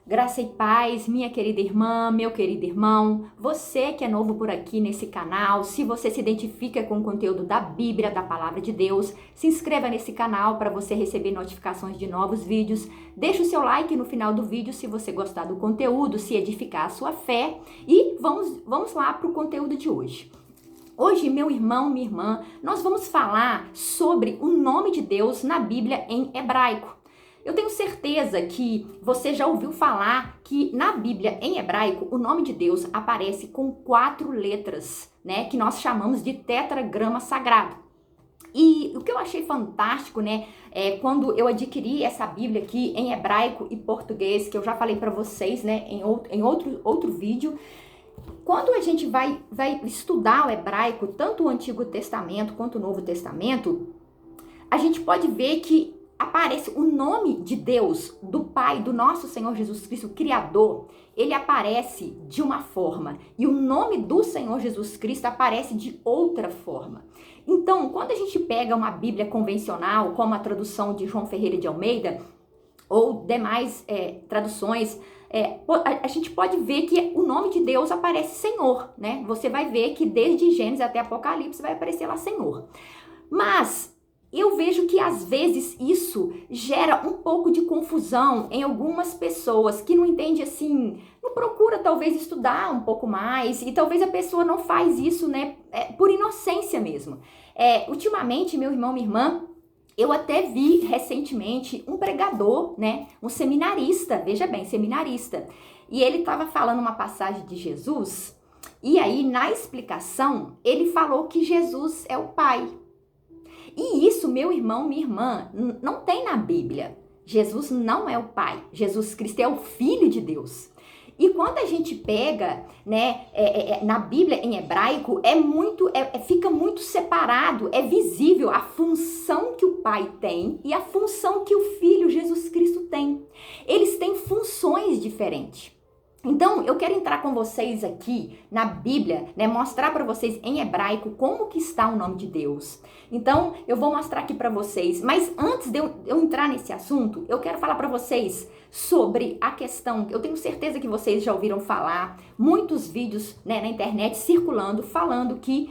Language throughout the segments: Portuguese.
Graça e paz, minha querida irmã, meu querido irmão, você que é novo por aqui nesse canal, se você se identifica com o conteúdo da Bíblia, da Palavra de Deus, se inscreva nesse canal para você receber notificações de novos vídeos, deixa o seu like no final do vídeo se você gostar do conteúdo, se edificar a sua fé e vamos lá para o conteúdo de hoje. Hoje, meu irmão, minha irmã, nós vamos falar sobre o nome de Deus na Bíblia em hebraico. Eu tenho certeza que você já ouviu falar que na Bíblia em hebraico o nome de Deus aparece com 4 letras, né, que nós chamamos de tetragrama sagrado. E o que eu achei fantástico, né, é quando eu adquiri essa Bíblia aqui em hebraico e português, que eu já falei para vocês, né, em outro vídeo. Quando a gente vai estudar o hebraico, tanto o Antigo Testamento quanto o Novo Testamento, a gente pode ver que aparece o nome de Deus, do Pai, do nosso Senhor Jesus Cristo, Criador, ele aparece de uma forma e o nome do Senhor Jesus Cristo aparece de outra forma. Então, quando a gente pega uma Bíblia convencional, como a tradução de João Ferreira de Almeida, ou demais traduções, a gente pode ver que o nome de Deus aparece Senhor, né? Você vai ver que desde Gênesis até Apocalipse vai aparecer lá Senhor. Mas eu vejo que às vezes isso gera um pouco de confusão em algumas pessoas que não entende assim, não procura talvez estudar um pouco mais e talvez a pessoa não faz isso, né, por inocência mesmo. Ultimamente, meu irmão, minha irmã, eu até vi recentemente um pregador, né, um seminarista, veja bem, seminarista, e ele estava falando uma passagem de Jesus e aí na explicação ele falou que Jesus é o Pai. E isso, meu irmão, minha irmã, não tem na Bíblia. Jesus não é o Pai. Jesus Cristo é o Filho de Deus. E quando a gente pega, né, na Bíblia em hebraico, fica muito separado, é visível a função que o Pai tem e a função que o Filho Jesus Cristo tem. Eles têm funções diferentes. Então, eu quero entrar com vocês aqui na Bíblia, né, mostrar para vocês em hebraico como que está o nome de Deus. Então, eu vou mostrar aqui para vocês, mas antes de eu entrar nesse assunto, eu quero falar para vocês sobre a questão, eu tenho certeza que vocês já ouviram falar, muitos vídeos, né, na internet circulando, falando que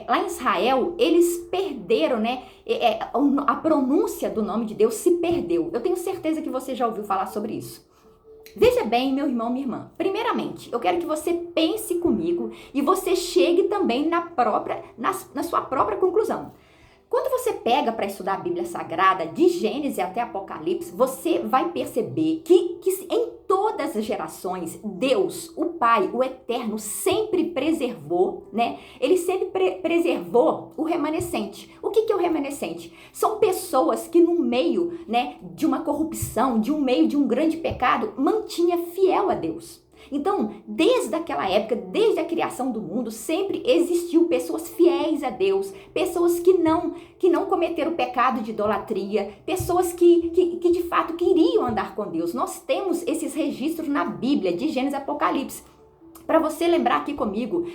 lá em Israel, eles perderam, né, a pronúncia do nome de Deus se perdeu. Eu tenho certeza que você já ouviu falar sobre isso. Veja bem, meu irmão, minha irmã, primeiramente, eu quero que você pense comigo e você chegue também na sua própria conclusão. Quando você pega para estudar a Bíblia Sagrada, de Gênesis até Apocalipse, você vai perceber que em todas as gerações, Deus, o Pai, o Eterno, sempre preservou, né? Ele sempre preservou o remanescente. O que é o remanescente? São pessoas que no meio, né, de uma corrupção, de um meio de um grande pecado, mantinha fiel a Deus. Então, desde aquela época, desde a criação do mundo, sempre existiu pessoas fiéis a Deus, pessoas que não cometeram pecado de idolatria, pessoas que de fato queriam andar com Deus. Nós temos esses registros na Bíblia, de Gênesis e Apocalipse. Para você lembrar aqui comigo,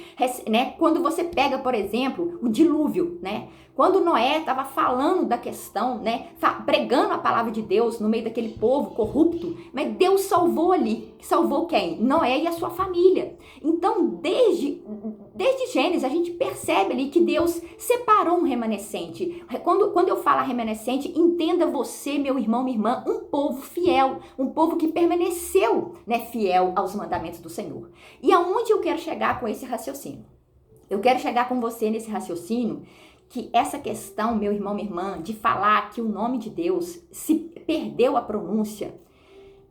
né, quando você pega, por exemplo, o dilúvio, né? Quando Noé estava falando da questão, né, pregando a palavra de Deus no meio daquele povo corrupto, mas Deus salvou ali. Salvou quem? Noé e a sua família. Então, desde Gênesis, a gente percebe ali que Deus separou um remanescente. Quando eu falo remanescente, entenda você, meu irmão, minha irmã, um povo fiel, um povo que permaneceu, né, fiel aos mandamentos do Senhor. E aonde eu quero chegar com esse raciocínio? Eu quero chegar com você nesse raciocínio que essa questão, meu irmão, minha irmã, de falar que o nome de Deus se perdeu a pronúncia,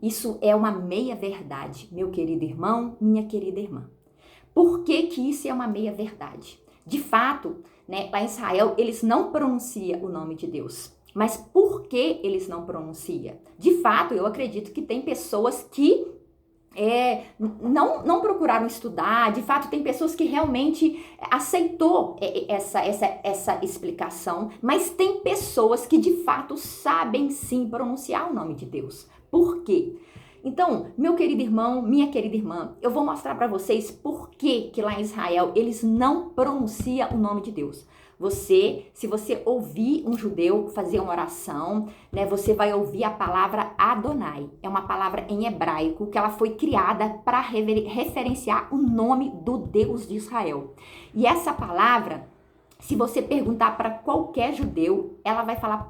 isso é uma meia-verdade, meu querido irmão, minha querida irmã. Por que que isso é uma meia-verdade? De fato, né, lá em Israel, eles não pronunciam o nome de Deus. Mas por que eles não pronunciam? De fato, eu acredito que tem pessoas que não procuraram estudar. De fato, tem pessoas que realmente aceitou essa explicação, mas tem pessoas que de fato sabem sim pronunciar o nome de Deus. Por quê? Então, meu querido irmão, minha querida irmã, eu vou mostrar para vocês por que lá em Israel eles não pronunciam o nome de Deus. Se você ouvir um judeu fazer uma oração, né, você vai ouvir a palavra Adonai. É uma palavra em hebraico que ela foi criada para referenciar o nome do Deus de Israel. E essa palavra, se você perguntar para qualquer judeu,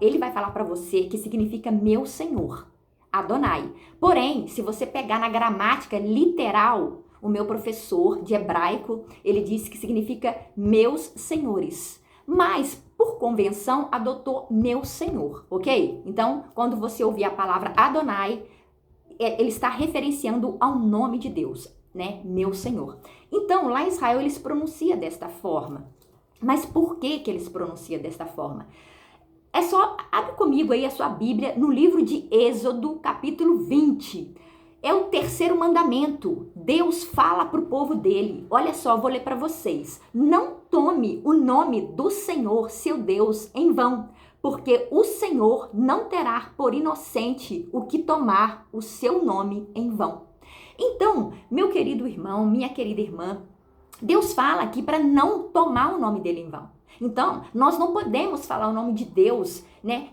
ele vai falar para você que significa meu Senhor, Adonai. Porém, se você pegar na gramática literal, o meu professor de hebraico, ele disse que significa meus senhores. Mas, por convenção, adotou meu Senhor, ok? Então, quando você ouvir a palavra Adonai, ele está referenciando ao nome de Deus, né? Meu Senhor. Então, lá em Israel, eles pronunciam desta forma. Mas por que eles pronunciam desta forma? É só, abre comigo aí a sua Bíblia no livro de Êxodo, capítulo 20. É o terceiro mandamento. Deus fala para o povo dele. Olha só, vou ler para vocês. Não tome o nome do Senhor, seu Deus, em vão, porque o Senhor não terá por inocente o que tomar o seu nome em vão. Então, meu querido irmão, minha querida irmã, Deus fala aqui para não tomar o nome dele em vão. Então, nós não podemos falar o nome de Deus, né,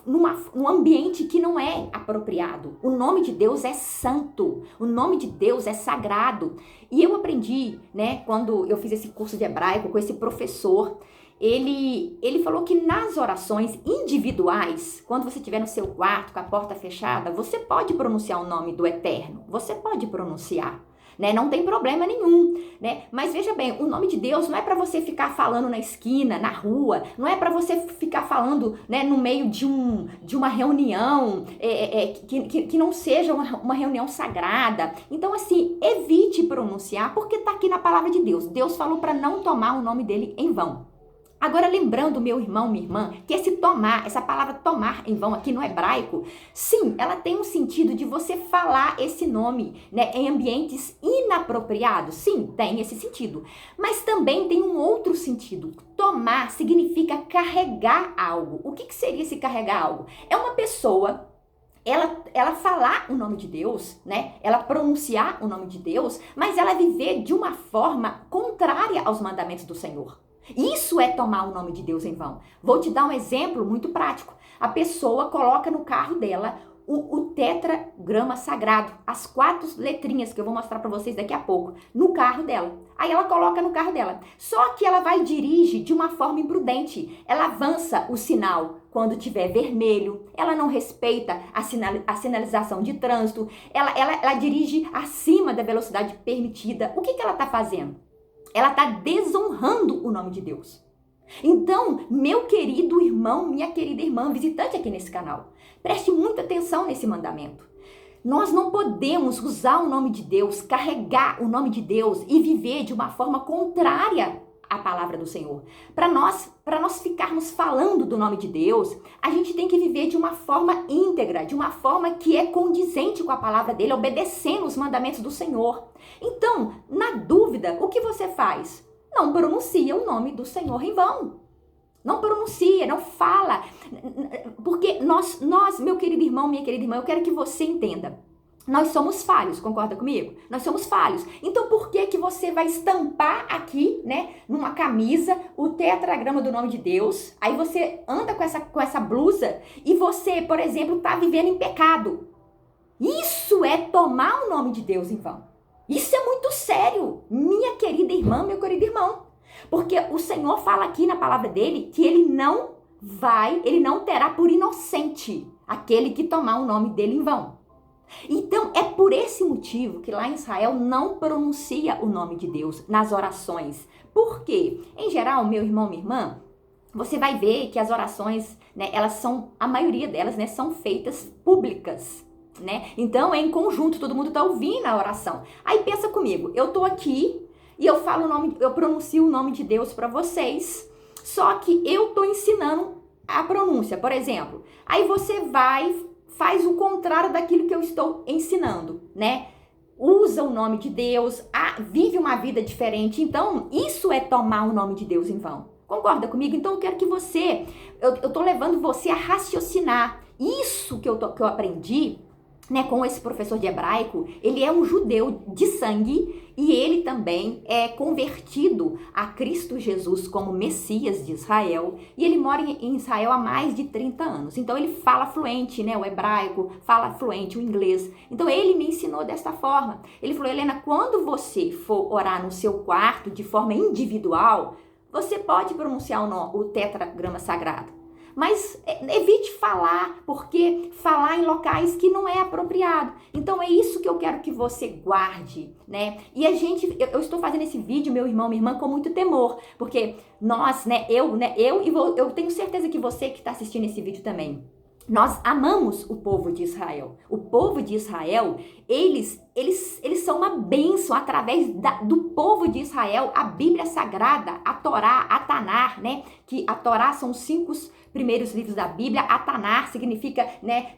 num ambiente que não é apropriado. O nome de Deus é santo, o nome de Deus é sagrado. E eu aprendi, né, quando eu fiz esse curso de hebraico com esse professor, ele falou que nas orações individuais, quando você estiver no seu quarto com a porta fechada, você pode pronunciar o nome do Eterno, você pode pronunciar. Né? Não tem problema nenhum, né? Mas veja bem, o nome de Deus não é para você ficar falando na esquina, na rua, não é para você ficar falando, né, no meio de uma reunião que não seja uma reunião sagrada. Então, assim, evite pronunciar, porque está aqui na palavra de Deus. Deus falou para não tomar o nome dele em vão. Agora, lembrando, meu irmão, minha irmã, que essa palavra tomar em vão aqui no hebraico, sim, ela tem um sentido de você falar esse nome, né, em ambientes inapropriados. Sim, tem esse sentido. Mas também tem um outro sentido. Tomar significa carregar algo. O que seria esse carregar algo? É uma pessoa, ela falar o nome de Deus, né? Ela pronunciar o nome de Deus, mas ela viver de uma forma contrária aos mandamentos do Senhor. Isso é tomar o nome de Deus em vão. Vou te dar um exemplo muito prático. A pessoa coloca no carro dela o tetragrama sagrado, as 4 letrinhas que eu vou mostrar para vocês daqui a pouco, no carro dela. Aí ela coloca no carro dela. Só que ela dirige de uma forma imprudente. Ela avança o sinal quando tiver vermelho. Ela não respeita a sinalização de trânsito. Ela dirige acima da velocidade permitida. O que ela está fazendo? Ela está desonrando o nome de Deus. Então, meu querido irmão, minha querida irmã, visitante aqui nesse canal, preste muita atenção nesse mandamento. Nós não podemos usar o nome de Deus, carregar o nome de Deus e viver de uma forma contrária à palavra do Senhor. Para nós ficarmos falando do nome de Deus, a gente tem que viver de uma forma íntegra, de uma forma que é condizente com a palavra dele, obedecendo os mandamentos do Senhor. Então, na dúvida, o que você faz? Não pronuncia o nome do Senhor em vão. Não pronuncia, não fala. Porque nós, meu querido irmão, minha querida irmã, eu quero que você entenda. Nós somos falhos, concorda comigo? Nós somos falhos. Então, por que você vai estampar aqui, né, numa camisa, o tetragrama do nome de Deus? Aí você anda com essa blusa e você, por exemplo, está vivendo em pecado. Isso é tomar o nome de Deus em vão. Isso é muito sério, minha querida irmã, meu querido irmão. Porque o Senhor fala aqui na palavra dele que ele não terá por inocente aquele que tomar o nome dele em vão. Então, é por esse motivo que lá em Israel não pronuncia o nome de Deus nas orações. Por quê? Em geral, meu irmão, minha irmã, você vai ver que as orações, né, a maioria delas, né, são feitas públicas, né? Então, é em conjunto, todo mundo tá ouvindo a oração. Aí pensa comigo, eu tô aqui e eu pronuncio o nome de Deus para vocês, só que eu tô ensinando a pronúncia, por exemplo. Aí você faz o contrário daquilo que eu estou ensinando, né? Usa o nome de Deus, vive uma vida diferente. Então, isso é tomar o nome de Deus em vão. Concorda comigo? Então, eu quero que eu tô levando você a raciocinar. Isso que eu aprendi né, com esse professor de hebraico, ele é um judeu de sangue e ele também é convertido a Cristo Jesus como Messias de Israel, e ele mora em Israel há mais de 30 anos. Então ele fala fluente, né, o hebraico, fala fluente o inglês. Então ele me ensinou desta forma. Ele falou: Helena, quando você for orar no seu quarto de forma individual, você pode pronunciar o tetragrama sagrado. Mas evite falar, porque falar em locais que não é apropriado. Então é isso que eu quero que você guarde, né? E eu estou fazendo esse vídeo, meu irmão, minha irmã, com muito temor, porque nós, eu tenho certeza que você que está assistindo esse vídeo também, nós amamos o povo de Israel. O povo de Israel, eles são uma bênção através do povo de Israel. A Bíblia Sagrada, a Torá, a Tanar, né? Que a Torá são os 5 primeiros livros da Bíblia. A Tanar significa, né?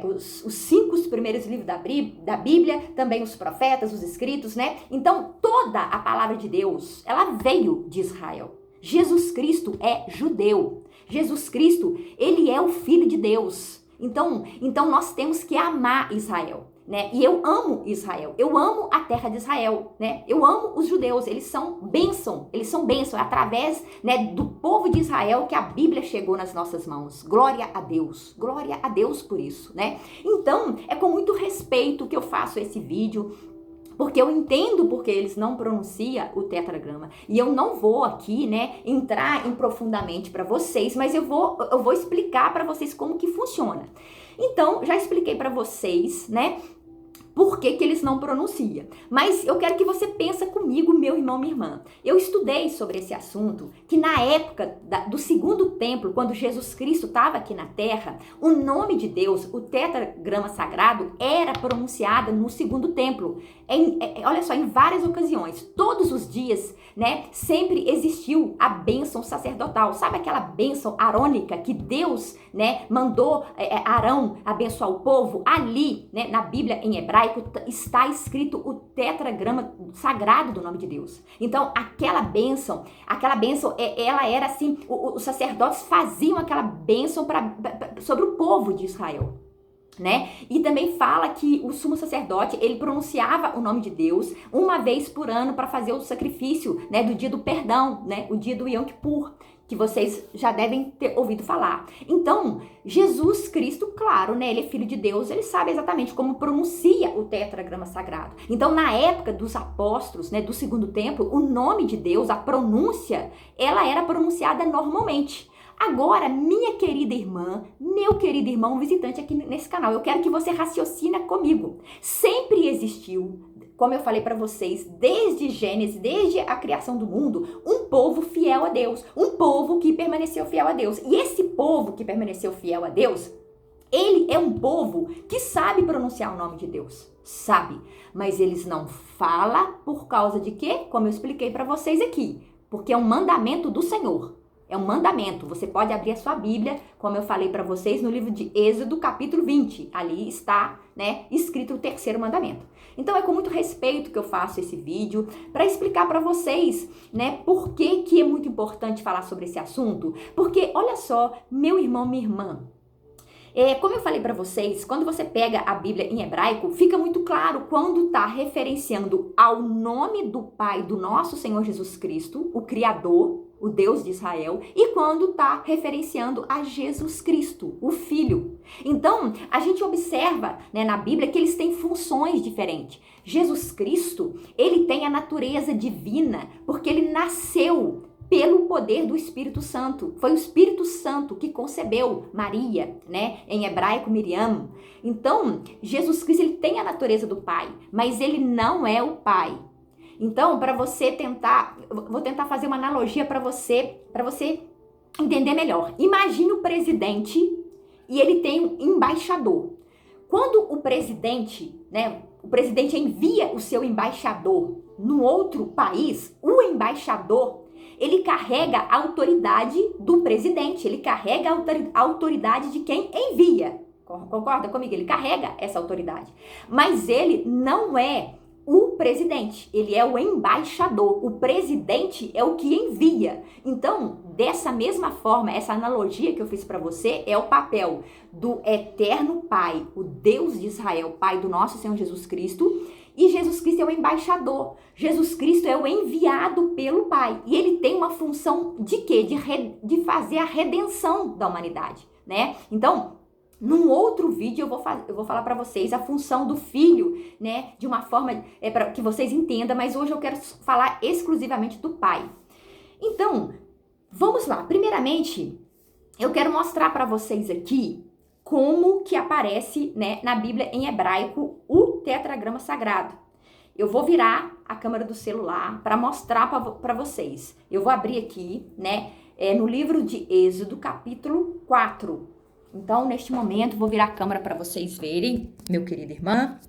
Os 5 primeiros livros da Bíblia, também os profetas, os escritos, né? Então, toda a palavra de Deus, ela veio de Israel. Jesus Cristo é judeu. Jesus Cristo, ele é o Filho de Deus. Então nós temos que amar Israel, né? E eu amo Israel. Eu amo a terra de Israel, né? Eu amo os judeus. Eles são bênção. É através, né, do povo de Israel que a Bíblia chegou nas nossas mãos. Glória a Deus. Glória a Deus por isso, né? Então, é com muito respeito que eu faço esse vídeo, porque eu entendo porque eles não pronunciam o tetragrama. E eu não vou aqui, né, entrar profundamente para vocês, mas eu vou explicar para vocês como que funciona. Então, já expliquei para vocês, né, por que eles não pronunciam. Mas eu quero que você pense comigo, meu irmão, minha irmã. Eu estudei sobre esse assunto, que na época do segundo templo, quando Jesus Cristo estava aqui na terra, o nome de Deus, o tetragrama sagrado, era pronunciado no segundo templo. Olha só, em várias ocasiões, todos os dias, né, sempre existiu a bênção sacerdotal. Sabe aquela bênção arônica que Deus, né, mandou Arão abençoar o povo? Ali, né, na Bíblia em hebraico, está escrito o tetragrama sagrado do nome de Deus. Então, aquela bênção, ela era assim, os sacerdotes faziam aquela bênção sobre o povo de Israel, né? E também fala que o sumo sacerdote, ele pronunciava o nome de Deus uma vez por ano para fazer o sacrifício, né, do dia do perdão, né, o dia do Yom Kippur, que vocês já devem ter ouvido falar. Então, Jesus Cristo, claro, né, ele é Filho de Deus, ele sabe exatamente como pronuncia o tetragrama sagrado. Então, na época dos apóstolos, né, do segundo templo, o nome de Deus, a pronúncia, ela era pronunciada normalmente. Agora, minha querida irmã, meu querido irmão visitante aqui nesse canal, eu quero que você raciocine comigo. Sempre existiu, como eu falei para vocês, desde Gênesis, desde a criação do mundo, um povo fiel a Deus, um povo que permaneceu fiel a Deus. E esse povo que permaneceu fiel a Deus, ele é um povo que sabe pronunciar o nome de Deus, sabe, mas eles não falam por causa de quê? Como eu expliquei para vocês aqui, porque é um mandamento do Senhor. É um mandamento. Você pode abrir a sua Bíblia, como eu falei para vocês, no livro de Êxodo, capítulo 20. Ali está, né, escrito o 3º mandamento. Então, é com muito respeito que eu faço esse vídeo para explicar para vocês, né, por que é muito importante falar sobre esse assunto. Porque, olha só, meu irmão, minha irmã, como eu falei para vocês, quando você pega a Bíblia em hebraico, fica muito claro quando está referenciando ao nome do Pai do nosso Senhor Jesus Cristo, o Criador, o Deus de Israel, e quando está referenciando a Jesus Cristo, o Filho. Então, a gente observa, né, na Bíblia que eles têm funções diferentes. Jesus Cristo, ele tem a natureza divina, porque ele nasceu pelo poder do Espírito Santo. Foi o Espírito Santo que concebeu Maria, né? Em hebraico, Miriam. Então, Jesus Cristo, ele tem a natureza do Pai, mas ele não é o Pai. Então, para você vou tentar fazer uma analogia para você entender melhor. Imagine o presidente e ele tem um embaixador. Quando o presidente, né, o presidente envia o seu embaixador no outro país, o embaixador, ele carrega a autoridade do presidente, ele carrega a autoridade de quem envia. Concorda comigo? Ele carrega essa autoridade. Mas ele não é o presidente, ele é o embaixador. O presidente é o que envia. Então, dessa mesma forma, essa analogia que eu fiz para você é o papel do eterno Pai, o Deus de Israel, Pai do nosso Senhor Jesus Cristo, e Jesus Cristo é o embaixador. Jesus Cristo é o enviado pelo Pai. E ele tem uma função de quê? De fazer a redenção da humanidade, né? Então, num outro vídeo eu vou falar para vocês a função do filho, né? De uma forma para que vocês entendam, mas hoje eu quero falar exclusivamente do Pai. Então, vamos lá. Primeiramente, eu quero mostrar para vocês aqui como que aparece, né, na Bíblia em hebraico o tetragrama sagrado. Eu vou virar a câmera do celular para mostrar para vocês. Eu vou abrir aqui, né, no livro de Êxodo, capítulo 4. Então, neste momento, vou virar a câmera para vocês verem, meu querido irmã.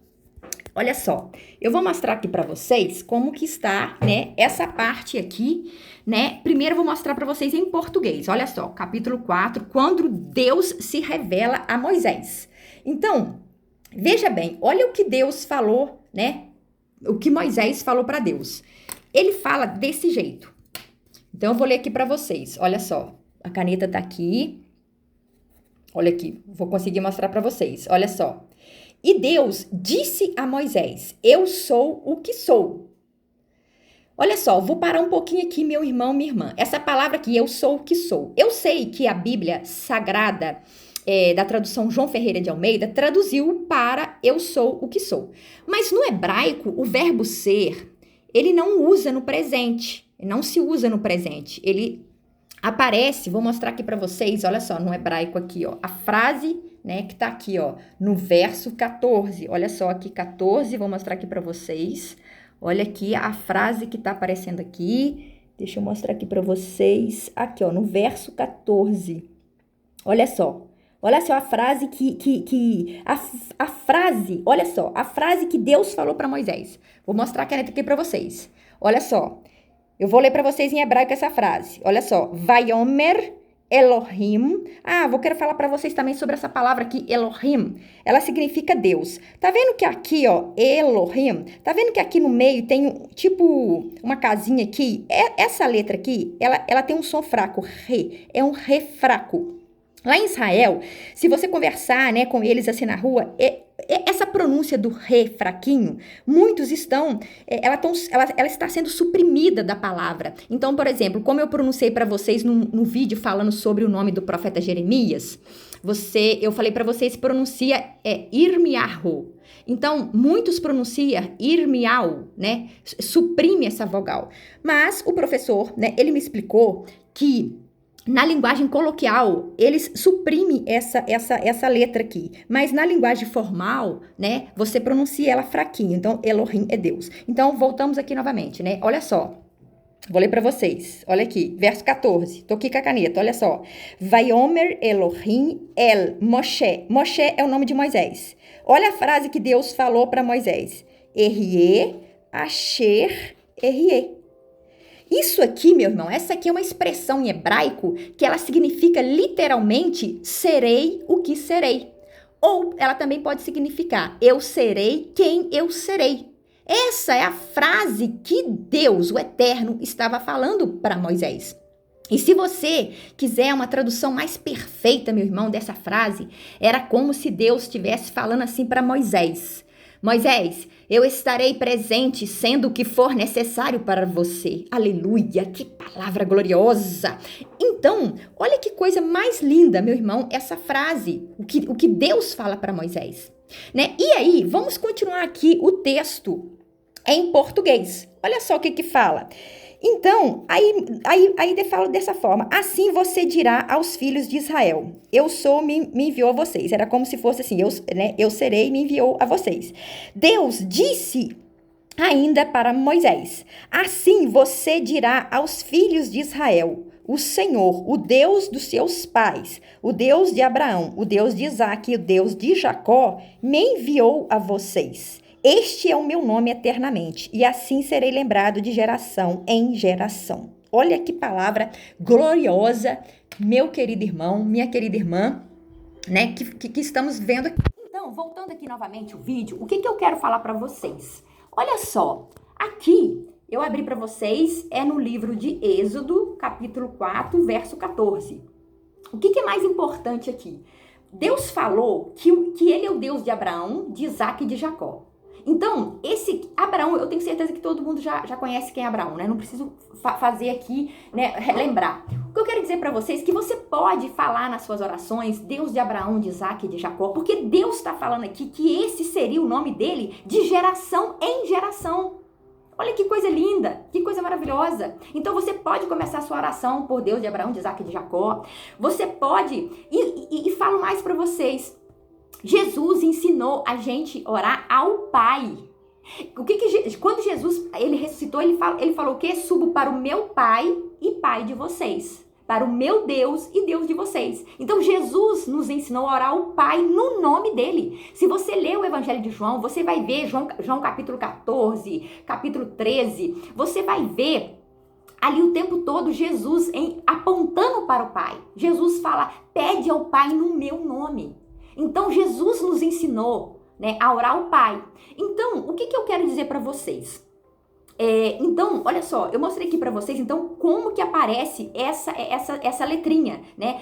Olha só, eu vou mostrar aqui para vocês como que está, né, essa parte aqui, né? Primeiro eu vou mostrar para vocês em português. Olha só, capítulo 4, quando Deus se revela a Moisés. Então, veja bem, olha o que Deus falou, né? O que Moisés falou para Deus. Ele fala desse jeito. Então, eu vou ler aqui para vocês. Olha só, a caneta tá aqui. Olha aqui, vou conseguir mostrar para vocês. Olha só. E Deus disse a Moisés: eu sou o que sou. Olha só, vou parar um pouquinho aqui, meu irmão, minha irmã. Essa palavra aqui, eu sou o que sou. Eu sei que a Bíblia Sagrada, da tradução João Ferreira de Almeida, traduziu para eu sou o que sou. Mas no hebraico, o verbo ser, ele não usa no presente. Não se usa no presente. Ele aparece, vou mostrar aqui para vocês, olha só, no hebraico aqui, ó, a frase, né, que tá aqui, ó, no verso 14. Olha só aqui, 14, vou mostrar aqui para vocês. Olha aqui a frase que tá aparecendo aqui. Deixa eu mostrar aqui para vocês. Aqui, ó, no verso 14. Olha só. Olha só a frase a frase, olha só, a frase que Deus falou para Moisés. Vou mostrar a caneta aqui para vocês. Olha só. Eu vou ler para vocês em hebraico essa frase. Olha só. Vayomer Elohim. Quero falar para vocês também sobre essa palavra aqui, Elohim. Ela significa Deus. Tá vendo que aqui, ó, Elohim, tá vendo que aqui no meio tem tipo uma casinha aqui? Essa letra aqui, ela tem um som fraco, re. É um re fraco. Lá em Israel, se você conversar, né, com eles assim na rua, essa pronúncia do re fraquinho, muitos estão, ela está sendo suprimida da palavra. Então, por exemplo, como eu pronunciei para vocês no vídeo falando sobre o nome do profeta Jeremias, eu falei para vocês, pronuncia Irmiahu. Então, muitos pronunciam Irmial, né, suprime essa vogal. Mas o professor, né, ele me explicou que na linguagem coloquial, eles suprimem essa letra aqui. Mas na linguagem formal, né, você pronuncia ela fraquinho. Então, Elohim é Deus. Então, voltamos aqui novamente, né? Olha só. Vou ler para vocês. Olha aqui, verso 14. Tô aqui com a caneta, olha só. Vayomer Elohim El Moshe. Moshe é o nome de Moisés. Olha a frase que Deus falou para Moisés. Erie Asher Erie. Isso aqui, meu irmão, essa aqui é uma expressão em hebraico que ela significa literalmente serei o que serei. Ou ela também pode significar eu serei quem eu serei. Essa é a frase que Deus, o Eterno, estava falando para Moisés. E se você quiser uma tradução mais perfeita, meu irmão, dessa frase, era como se Deus estivesse falando assim para Moisés. Moisés, eu estarei presente sendo o que for necessário para você. Aleluia, que palavra gloriosa. Então, olha que coisa mais linda, meu irmão, essa frase, o que Deus fala para Moisés, né? E aí, vamos continuar aqui o texto em português. Olha só o que fala. Então, aí fala dessa forma. Assim você dirá aos filhos de Israel. Eu sou, me enviou a vocês. Era como se fosse assim, eu serei, me enviou a vocês. Deus disse ainda para Moisés. Assim você dirá aos filhos de Israel. O Senhor, o Deus dos seus pais, o Deus de Abraão, o Deus de Isaque e o Deus de Jacó, me enviou a vocês. Este é o meu nome eternamente, e assim serei lembrado de geração em geração. Olha que palavra gloriosa, meu querido irmão, minha querida irmã, né, que estamos vendo aqui. Então, voltando aqui novamente o vídeo, o que eu quero falar para vocês? olha só, aqui eu abri para vocês, é no livro de Êxodo, capítulo 4, verso 14. O que é mais importante aqui? Deus falou que ele é o Deus de Abraão, de Isaac e de Jacó. Então, esse Abraão, eu tenho certeza que todo mundo já conhece quem é Abraão, né? Não preciso fazer aqui, né, relembrar. O que eu quero dizer para vocês é que você pode falar nas suas orações Deus de Abraão, de Isaac e de Jacó, porque Deus está falando aqui que esse seria o nome dele de geração em geração. Olha que coisa linda, que coisa maravilhosa. Então você pode começar a sua oração por Deus de Abraão, de Isaac e de Jacó. Você pode, e falo mais para vocês, Jesus ensinou a gente orar ao Pai. Quando Jesus ele ressuscitou, ele falou o quê? Subo para o meu Pai e Pai de vocês. Para o meu Deus e Deus de vocês. Então Jesus nos ensinou a orar ao Pai no nome dele. Se você ler o Evangelho de João, você vai ver João capítulo 14, capítulo 13, você vai ver ali o tempo todo Jesus apontando para o Pai. Jesus fala, pede ao Pai no meu nome. Então Jesus nos ensinou, né, a orar ao Pai. Então, o que eu quero dizer para vocês? Então, olha só, eu mostrei aqui para vocês, então, como que aparece essa letrinha, né?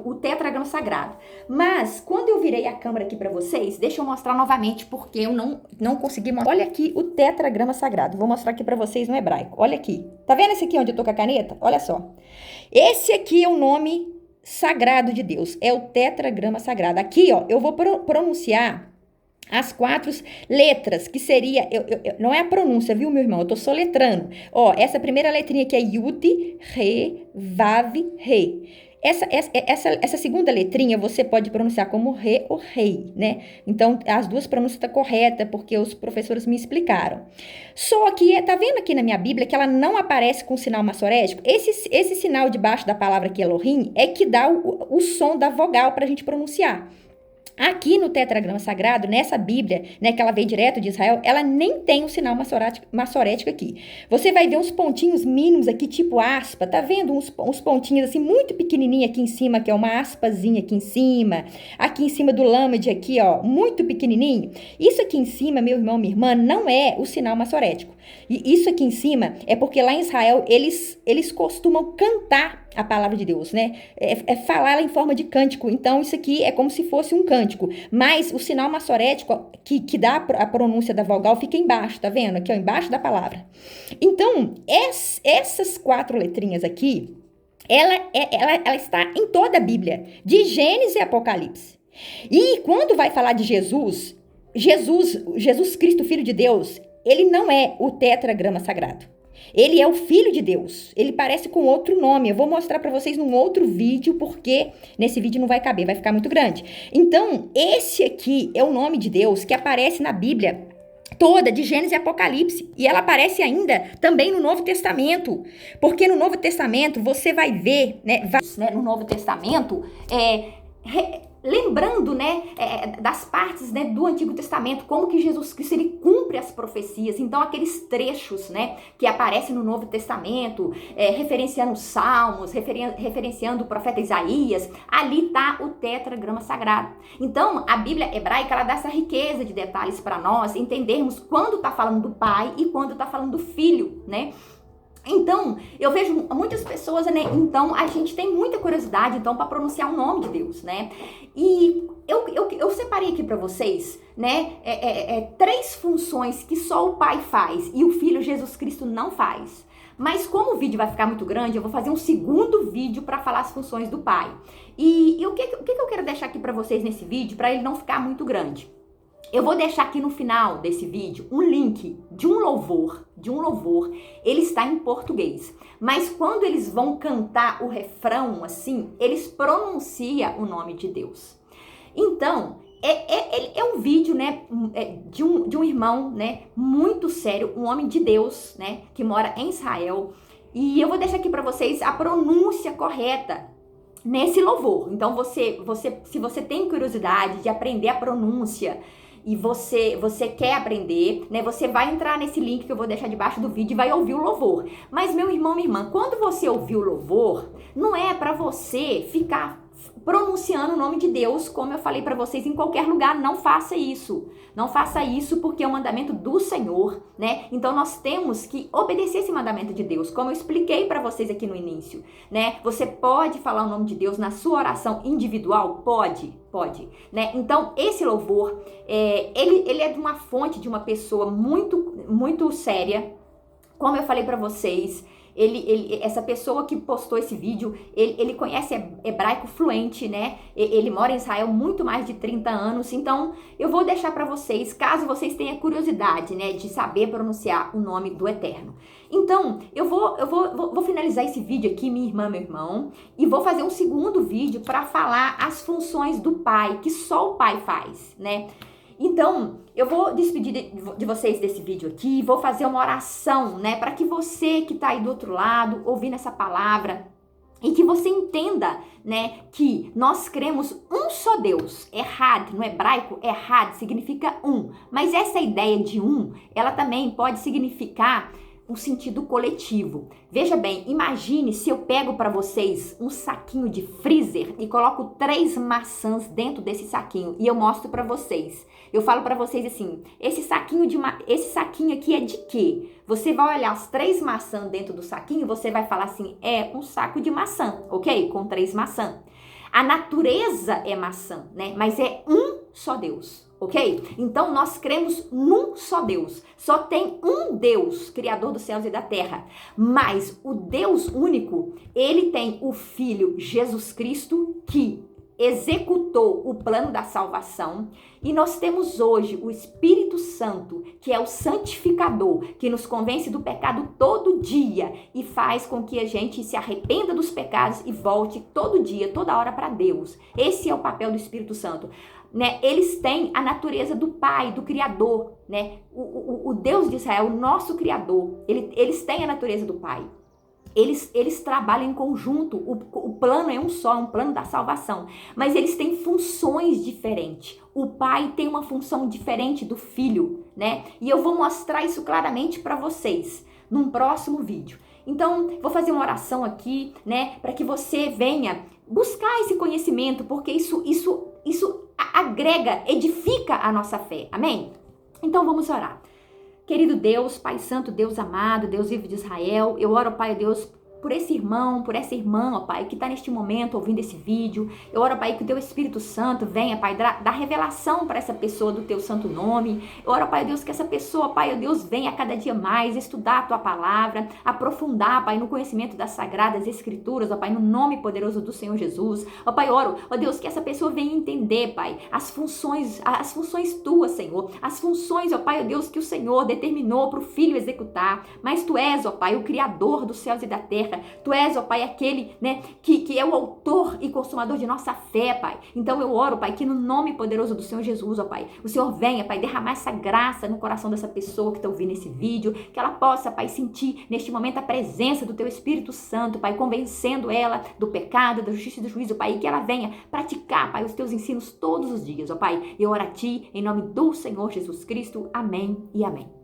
O tetragrama sagrado. Mas, quando eu virei a câmera aqui para vocês, deixa eu mostrar novamente, porque eu não consegui mostrar. Olha aqui o tetragrama sagrado. Vou mostrar aqui para vocês no hebraico. Olha aqui. Tá vendo esse aqui onde eu tô com a caneta? Olha só. Esse aqui é o nome sagrado de Deus. É o tetragrama sagrado. Aqui, ó, eu vou pronunciar as 4 letras, que seria, não é a pronúncia, viu, meu irmão? Eu tô soletrando. Ó, essa primeira letrinha aqui é Yud, Re, Vav, Re. Essa segunda letrinha você pode pronunciar como Re ou Rei, né? Então, as duas pronúncias estão corretas, porque os professores me explicaram. Só que, tá vendo aqui na minha Bíblia que ela não aparece com sinal massorético? Esse sinal debaixo da palavra aqui, Elohim, é que dá o som da vogal pra gente pronunciar. Aqui no tetragrama sagrado, nessa Bíblia, né, que ela veio direto de Israel, ela nem tem o sinal massorético aqui. Você vai ver uns pontinhos mínimos aqui, tipo aspa, tá vendo uns pontinhos assim, muito pequenininho aqui em cima, que é uma aspazinha aqui em cima do lâmade aqui, ó, muito pequenininho. Isso aqui em cima, meu irmão, minha irmã, não é o sinal massorético. E isso aqui em cima é porque lá em Israel, eles costumam cantar a palavra de Deus, né? Falar ela em forma de cântico. Então, isso aqui é como se fosse um cântico. Mas o sinal massorético que dá a pronúncia da vogal fica embaixo, tá vendo? Aqui, ó, embaixo da palavra. Então, essas 4 letrinhas aqui, ela está em toda a Bíblia, de Gênesis e Apocalipse. E quando vai falar de Jesus Cristo, Filho de Deus, ele não é o tetragrama sagrado. Ele é o Filho de Deus. Ele parece com outro nome. Eu vou mostrar para vocês num outro vídeo, porque nesse vídeo não vai caber, vai ficar muito grande. Então, esse aqui é o nome de Deus que aparece na Bíblia toda, de Gênesis e Apocalipse. E ela aparece ainda também no Novo Testamento. Porque no Novo Testamento, você vai ver, né, no Novo Testamento, lembrando, né, das partes, né, do Antigo Testamento, como que Jesus Cristo ele cumpre as profecias. Então, aqueles trechos, né, que aparecem no Novo Testamento, referenciando os Salmos, referenciando o profeta Isaías, ali está o tetragrama sagrado. Então, a Bíblia hebraica, ela dá essa riqueza de detalhes para nós entendermos quando está falando do Pai e quando está falando do Filho, né? Então, eu vejo muitas pessoas, né? Então, a gente tem muita curiosidade, então, para pronunciar o nome de Deus, né? E eu separei aqui para vocês, né? 3 funções que só o Pai faz e o Filho Jesus Cristo não faz. Mas como o vídeo vai ficar muito grande, eu vou fazer um segundo vídeo para falar as funções do Pai. E o que eu quero deixar aqui para vocês nesse vídeo, para ele não ficar muito grande? Eu vou deixar aqui no final desse vídeo um link de um louvor, ele está em português. Mas quando eles vão cantar o refrão, assim, eles pronunciam o nome de Deus. Então, é um vídeo, né, de um irmão, né, muito sério, um homem de Deus, né, que mora em Israel. E eu vou deixar aqui para vocês a pronúncia correta nesse louvor. Então, se você tem curiosidade de aprender a pronúncia, e você quer aprender, né? Você vai entrar nesse link que eu vou deixar debaixo do vídeo e vai ouvir o louvor. Mas, meu irmão, minha irmã, quando você ouvir o louvor, não é para você ficar pronunciando o nome de Deus, como eu falei para vocês, em qualquer lugar. Não faça isso. Não faça isso, porque é um mandamento do Senhor, né? Então nós temos que obedecer esse mandamento de Deus, como eu expliquei para vocês aqui no início, né? Você pode falar o nome de Deus na sua oração individual? Pode, né? Então esse louvor, ele é de uma fonte de uma pessoa muito séria. Como eu falei para vocês, essa pessoa que postou esse vídeo, ele conhece hebraico fluente, né? Ele mora em Israel muito mais de 30 anos. Então, eu vou deixar para vocês, caso vocês tenham curiosidade, né, de saber pronunciar o nome do Eterno. Então, eu vou finalizar esse vídeo aqui, minha irmã, meu irmão, e vou fazer um segundo vídeo para falar as funções do Pai, que só o Pai faz, né? Então, eu vou despedir de vocês desse vídeo aqui, vou fazer uma oração, né, para que você que tá aí do outro lado, ouvindo essa palavra, e que você entenda, né, que nós cremos um só Deus. Errad, no hebraico, errad significa um, mas essa ideia de um, ela também pode significar um sentido coletivo. Veja bem, imagine se eu pego para vocês um saquinho de freezer e coloco 3 maçãs dentro desse saquinho e eu mostro para vocês. Eu falo para vocês assim, esse saquinho aqui é de quê? Você vai olhar as 3 maçãs dentro do saquinho, você vai falar assim, é um saco de maçã, ok? Com 3 maçãs. A natureza é maçã, né? Mas é um só Deus, ok? Então nós cremos num só Deus. Só tem um Deus, Criador dos céus e da terra. Mas o Deus único, ele tem o Filho Jesus Cristo que executou o plano da salvação, e nós temos hoje o Espírito Santo, que é o santificador, que nos convence do pecado todo dia e faz com que a gente se arrependa dos pecados e volte todo dia, toda hora para Deus. Esse é o papel do Espírito Santo, né? Eles têm a natureza do Pai, do Criador, né? O Deus de Israel, o nosso Criador, eles têm a natureza do Pai. Eles trabalham em conjunto, o plano é um só, é um plano da salvação, mas eles têm funções diferentes. O Pai tem uma função diferente do Filho, né? E eu vou mostrar isso claramente para vocês num próximo vídeo. Então, vou fazer uma oração aqui, né, para que você venha buscar esse conhecimento, porque isso agrega, edifica a nossa fé. Amém? Então, vamos orar. Querido Deus, Pai Santo, Deus amado, Deus vivo de Israel, eu oro, Pai Deus, por esse irmão, por essa irmã, ó Pai, que está neste momento ouvindo esse vídeo. Eu oro, Pai, que o Teu Espírito Santo venha, Pai, dar revelação para essa pessoa do Teu santo nome. Eu oro, Pai Deus, que essa pessoa, Pai, ó Deus, venha cada dia mais estudar a Tua palavra, aprofundar, Pai, no conhecimento das Sagradas Escrituras, ó Pai, no nome poderoso do Senhor Jesus. Ó Pai, oro, ó Deus, que essa pessoa venha entender, Pai, as funções Tuas, Senhor, as funções, ó Pai, ó Deus, que o Senhor determinou para o Filho executar. Mas Tu és, ó Pai, o Criador dos céus e da terra. Tu és, ó Pai, aquele, né, que é o autor e consumador de nossa fé, Pai. Então eu oro, Pai, que no nome poderoso do Senhor Jesus, ó Pai, o Senhor venha, Pai, derramar essa graça no coração dessa pessoa que está ouvindo esse vídeo, que ela possa, Pai, sentir neste momento a presença do Teu Espírito Santo, Pai, convencendo ela do pecado, da justiça e do juízo, Pai, e que ela venha praticar, Pai, os Teus ensinos todos os dias, ó Pai. Eu oro a Ti, em nome do Senhor Jesus Cristo. Amém e amém.